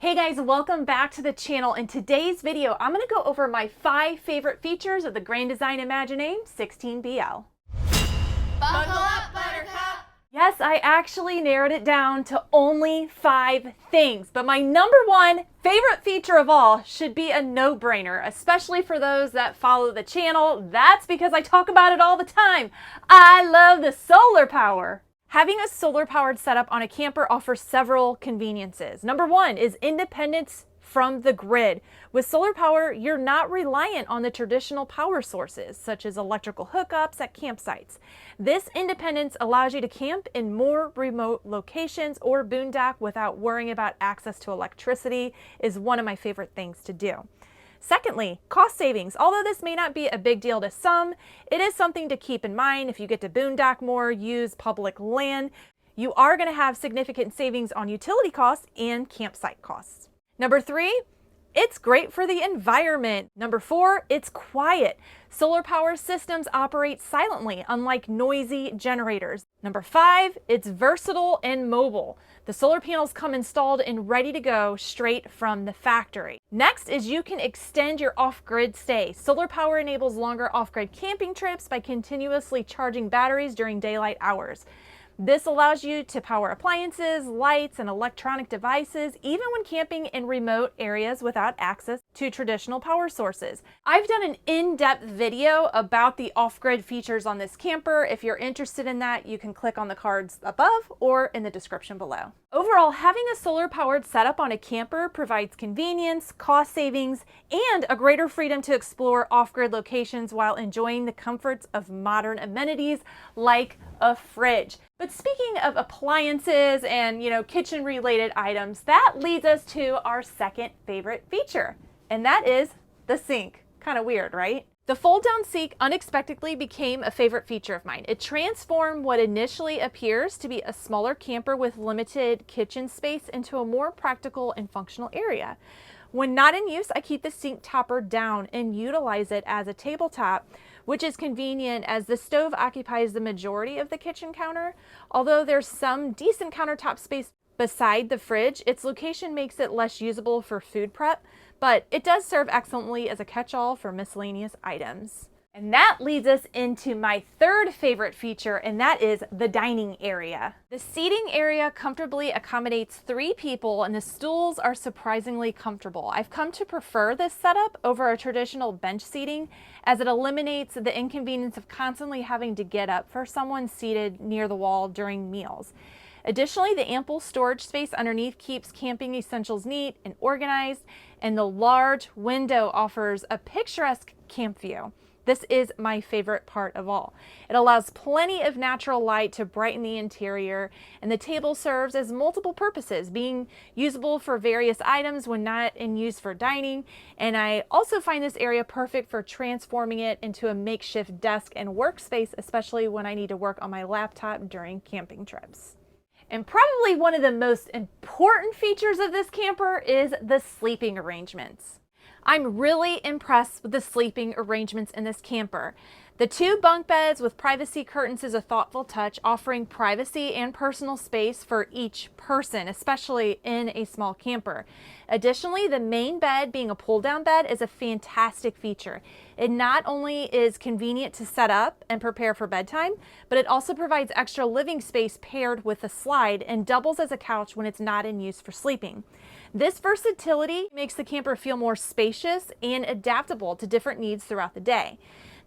Hey guys, welcome back to the channel. In today's video, I'm going to go over my 5 favorite features of the Grand Design Imaginame 16BL. Buckle up, Buttercup! Yes, I actually narrowed it down to only 5 things, but my number 1 favorite feature of all should be a no-brainer, especially for those that follow the channel. That's because I talk about it all the time. I love the solar power. Having a solar-powered setup on a camper offers several conveniences. Number 1 is independence from the grid. With solar power, you're not reliant on the traditional power sources, such as electrical hookups at campsites. This independence allows you to camp in more remote locations or boondock without worrying about access to electricity, is one of my favorite things to do. Secondly, cost savings. Although this may not be a big deal to some, it is something to keep in mind. If you get to boondock more, use public land, you are going to have significant savings on utility costs and campsite costs. Number 3, it's great for the environment. Number 4, it's quiet. Solar power systems operate silently, unlike noisy generators. Number 5, it's versatile and mobile. The solar panels come installed and ready to go straight from the factory. Next is you can extend your off-grid stay. Solar power enables longer off-grid camping trips by continuously charging batteries during daylight hours. This allows you to power appliances, lights, and electronic devices, even when camping in remote areas without access to traditional power sources. I've done an in-depth video about the off-grid features on this camper. If you're interested in that, you can click on the cards above or in the description below. Overall, having a solar-powered setup on a camper provides convenience, cost savings, and a greater freedom to explore off-grid locations while enjoying the comforts of modern amenities like a fridge. But speaking of appliances and, kitchen-related items, that leads us to our second favorite feature, and that is the sink. Kind of weird, right? The fold-down sink unexpectedly became a favorite feature of mine. It transformed what initially appears to be a smaller camper with limited kitchen space into a more practical and functional area. When not in use, I keep the sink topper down and utilize it as a tabletop, which is convenient as the stove occupies the majority of the kitchen counter. Although there's some decent countertop space beside the fridge, its location makes it less usable for food prep, but it does serve excellently as a catch-all for miscellaneous items. And that leads us into my third favorite feature, and that is the dining area. The seating area comfortably accommodates 3 people, and the stools are surprisingly comfortable. I've come to prefer this setup over a traditional bench seating, as it eliminates the inconvenience of constantly having to get up for someone seated near the wall during meals. Additionally, the ample storage space underneath keeps camping essentials neat and organized, and the large window offers a picturesque camp view. This is my favorite part of all. It allows plenty of natural light to brighten the interior, and the table serves as multiple purposes, being usable for various items when not in use for dining. And I also find this area perfect for transforming it into a makeshift desk and workspace, especially when I need to work on my laptop during camping trips. And probably one of the most important features of this camper is the sleeping arrangements. I'm really impressed with the sleeping arrangements in this camper. The 2 bunk beds with privacy curtains is a thoughtful touch, offering privacy and personal space for each person, especially in a small camper. Additionally, the main bed being a pull-down bed is a fantastic feature. It not only is convenient to set up and prepare for bedtime, but it also provides extra living space paired with a slide and doubles as a couch when it's not in use for sleeping. This versatility makes the camper feel more spacious and adaptable to different needs throughout the day.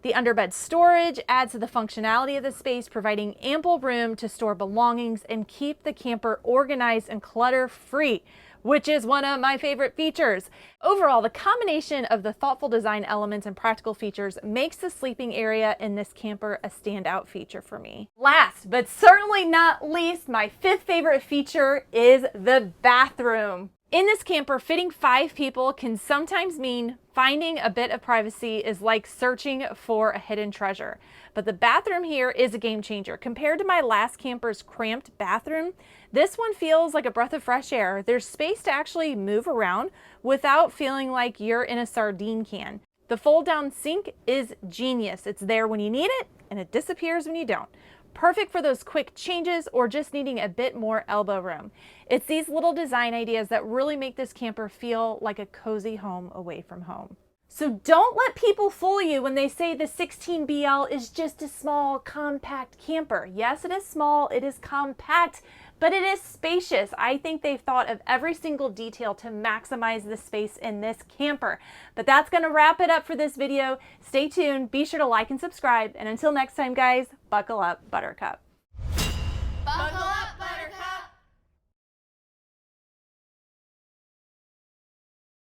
The underbed storage adds to the functionality of the space, providing ample room to store belongings and keep the camper organized and clutter-free, which is one of my favorite features. Overall, the combination of the thoughtful design elements and practical features makes the sleeping area in this camper a standout feature for me. Last, but certainly not least, my 5th favorite feature is the bathroom. In this camper, fitting 5 people can sometimes mean finding a bit of privacy is like searching for a hidden treasure. But the bathroom here is a game changer. Compared to my last camper's cramped bathroom, this one feels like a breath of fresh air. There's space to actually move around without feeling like you're in a sardine can. The fold-down sink is genius. It's there when you need it, and it disappears when you don't. perfect for those quick changes or just needing a bit more elbow room. It's these little design ideas that really make this camper feel like a cozy home away from home. So don't let people fool you when they say the 16BL is just a small, compact camper. Yes, it is small, it is compact, but it is spacious. I think they've thought of every single detail to maximize the space in this camper. But that's going to wrap it up for this video. Stay tuned, be sure to like and subscribe, and until next time guys, buckle up, Buttercup. Buckle up.